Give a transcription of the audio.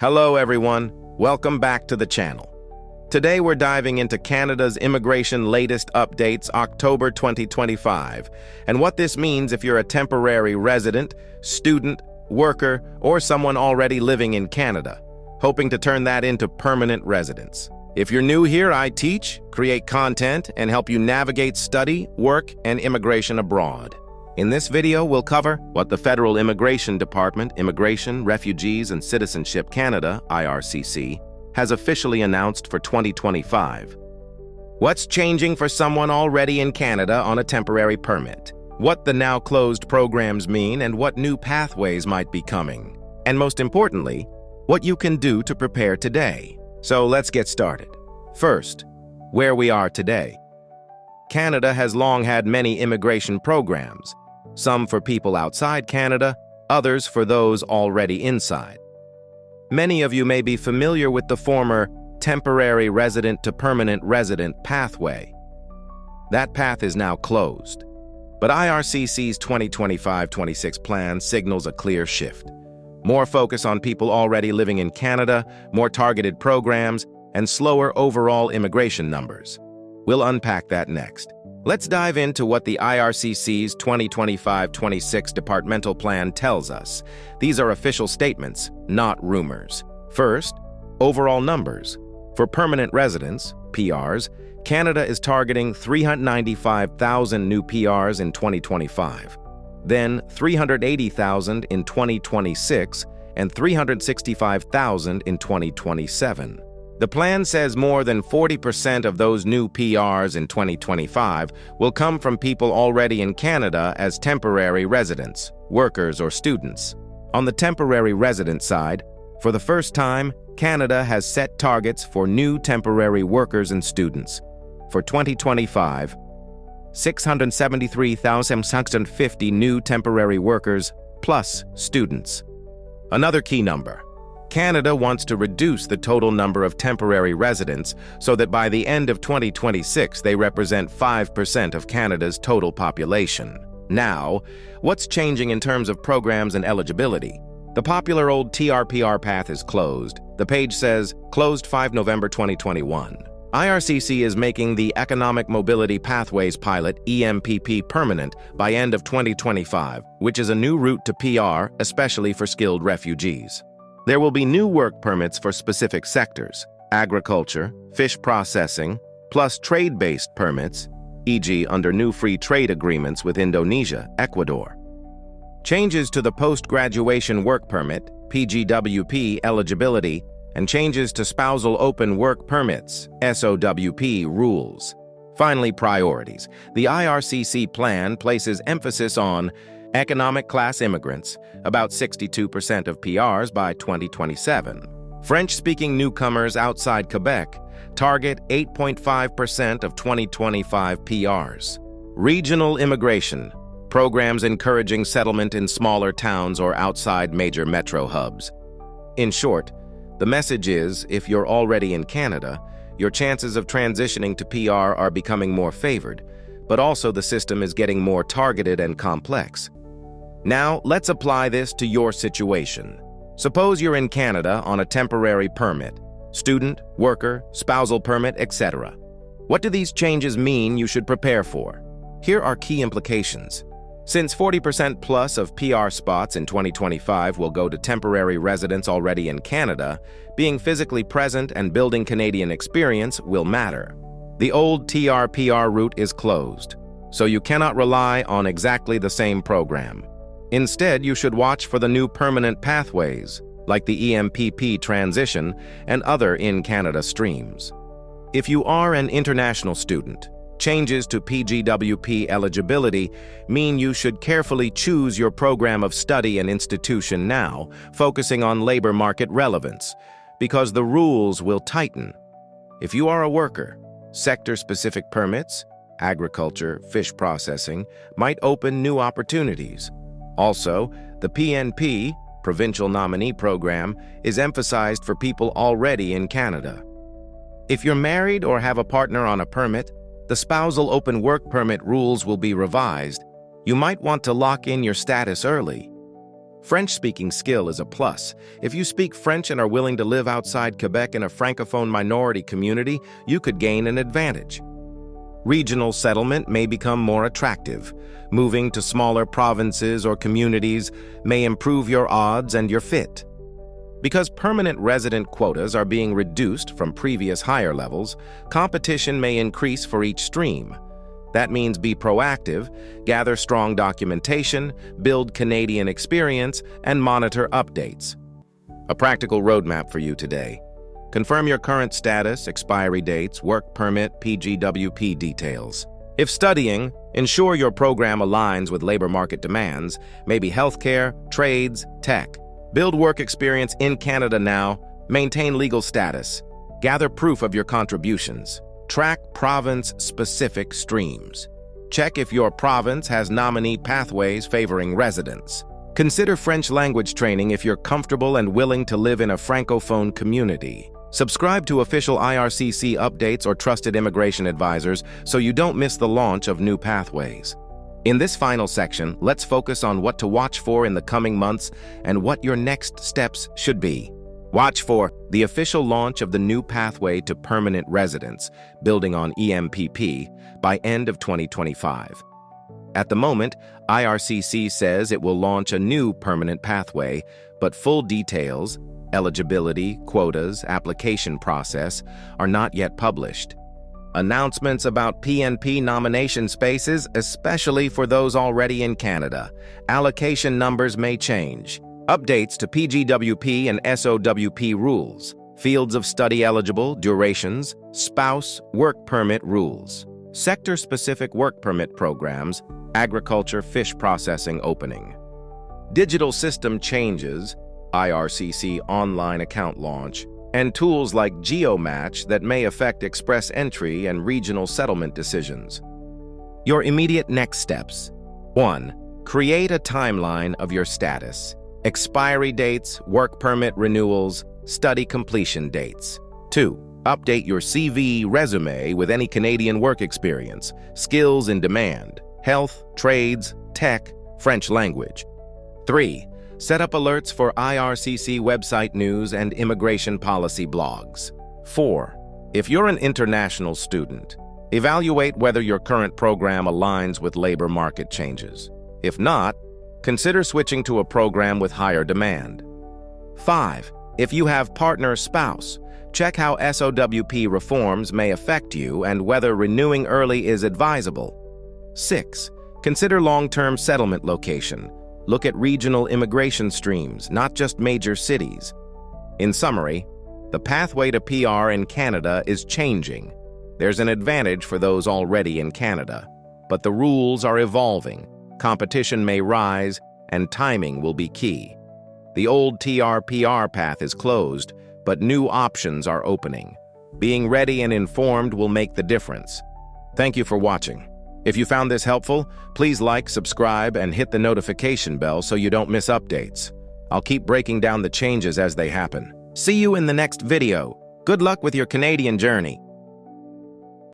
Hello everyone, welcome back to the channel. Today we're diving into Canada's immigration latest updates, October 2025, and what this means if you're a temporary resident, student, worker, or someone already living in Canada, hoping to turn that into permanent residence. If you're new here, I teach, create content, and help you navigate study, work, and immigration abroad. In this video, we'll cover what the Federal Immigration Department, Immigration, Refugees, and Citizenship Canada, IRCC, has officially announced for 2025. What's changing for someone already in Canada on a temporary permit? What the now closed programs mean and what new pathways might be coming? And most importantly, what you can do to prepare today. So let's get started. First, where we are today. Canada has long had many immigration programs, some for people outside Canada, others for those already inside. Many of you may be familiar with the former temporary resident to permanent resident pathway. That path is now closed, but IRCC's 2025-26 plan signals a clear shift. More focus on people already living in Canada, more targeted programs, and slower overall immigration numbers. We'll unpack that next. Let's dive into what the IRCC's 2025-26 departmental plan tells us. These are official statements, not rumors. First, overall numbers. For permanent residents, PRs, Canada is targeting 395,000 new PRs in 2025, then 380,000 in 2026, and 365,000 in 2027. The plan says more than 40% of those new PRs in 2025 will come from people already in Canada as temporary residents, workers, or students. On the temporary resident side, for the first time, Canada has set targets for new temporary workers and students. For 2025, 673,650 new temporary workers plus students. Another key number. Canada wants to reduce the total number of temporary residents so that by the end of 2026 they represent 5% of Canada's total population. Now, what's changing in terms of programs and eligibility? The popular old TRPR path is closed. The page says, closed 5 November 2021. IRCC is making the Economic Mobility Pathways Pilot, EMPP, permanent by end of 2025, which is a new route to PR, especially for skilled refugees. There will be new work permits for specific sectors, agriculture, fish processing, plus trade-based permits, e.g. under new free trade agreements with Indonesia, Ecuador. Changes to the post-graduation work permit, PGWP, eligibility, and changes to spousal open work permits, SOWP, rules. Finally, priorities. The IRCC plan places emphasis on economic class immigrants, about 62% of PRs by 2027. French-speaking newcomers outside Quebec, target 8.5% of 2025 PRs. Regional immigration, programs encouraging settlement in smaller towns or outside major metro hubs. In short, the message is, if you're already in Canada, your chances of transitioning to PR are becoming more favored, but also the system is getting more targeted and complex. Now, let's apply this to your situation. Suppose you're in Canada on a temporary permit, student, worker, spousal permit, etc. What do these changes mean you should prepare for? Here are key implications. Since 40% plus of PR spots in 2025 will go to temporary residents already in Canada, being physically present and building Canadian experience will matter. The old TR-PR route is closed, so you cannot rely on exactly the same program. Instead, you should watch for the new permanent pathways, like the EMPP transition and other in-Canada streams. If you are an international student, changes to PGWP eligibility mean you should carefully choose your program of study and institution now, focusing on labor market relevance, because the rules will tighten. If you are a worker, sector-specific permits, agriculture, fish processing, might open new opportunities. Also, the PNP, Provincial Nominee Program, is emphasized for people already in Canada. If you're married or have a partner on a permit, the spousal open work permit rules will be revised. You might want to lock in your status early. French-speaking skill is a plus. If you speak French and are willing to live outside Quebec in a francophone minority community, you could gain an advantage. Regional settlement may become more attractive. Moving to smaller provinces or communities may improve your odds and your fit. Because permanent resident quotas are being reduced from previous higher levels, competition may increase for each stream. That means be proactive, gather strong documentation, build Canadian experience, and monitor updates. A practical roadmap for you today. Confirm your current status, expiry dates, work permit, PGWP details. If studying, ensure your program aligns with labor market demands, maybe healthcare, trades, tech. Build work experience in Canada now, maintain legal status. Gather proof of your contributions. Track province-specific streams. Check if your province has nominee pathways favoring residents. Consider French language training if you're comfortable and willing to live in a francophone community. Subscribe to official IRCC updates or trusted immigration advisors so you don't miss the launch of new pathways. In this final section, let's focus on what to watch for in the coming months and what your next steps should be. Watch for the official launch of the new pathway to permanent residence, building on EMPP, by end of 2025. At the moment, IRCC says it will launch a new permanent pathway, but full details, eligibility, quotas, application process, are not yet published. Announcements about PNP nomination spaces, especially for those already in Canada. Allocation numbers may change. Updates to PGWP and SOWP rules. Fields of study eligible, durations, spouse, work permit rules. Sector-specific work permit programs, agriculture, fish processing opening. Digital system changes, IRCC online account launch, and tools like GeoMatch that may affect express entry and regional settlement decisions. Your immediate next steps. 1. Create a timeline of your status. Expiry dates, work permit renewals, study completion dates. 2. Update your CV resume with any Canadian work experience, skills in demand, health, trades, tech, French language. 3. Set up alerts for IRCC website news and immigration policy blogs. 4. If you're an international student, evaluate whether your current program aligns with labor market changes. If not, consider switching to a program with higher demand. 5. If you have partner/spouse, check how SOWP reforms may affect you and whether renewing early is advisable. 6. Consider long-term settlement location. Look at regional immigration streams, not just major cities. In summary, the pathway to PR in Canada is changing. There's an advantage for those already in Canada, but the rules are evolving. Competition may rise, and timing will be key. The old TR-PR path is closed, but new options are opening. Being ready and informed will make the difference. Thank you for watching. If you found this helpful, please like, subscribe, and hit the notification bell so you don't miss updates. I'll keep breaking down the changes as they happen. See you in the next video. Good luck with your Canadian journey.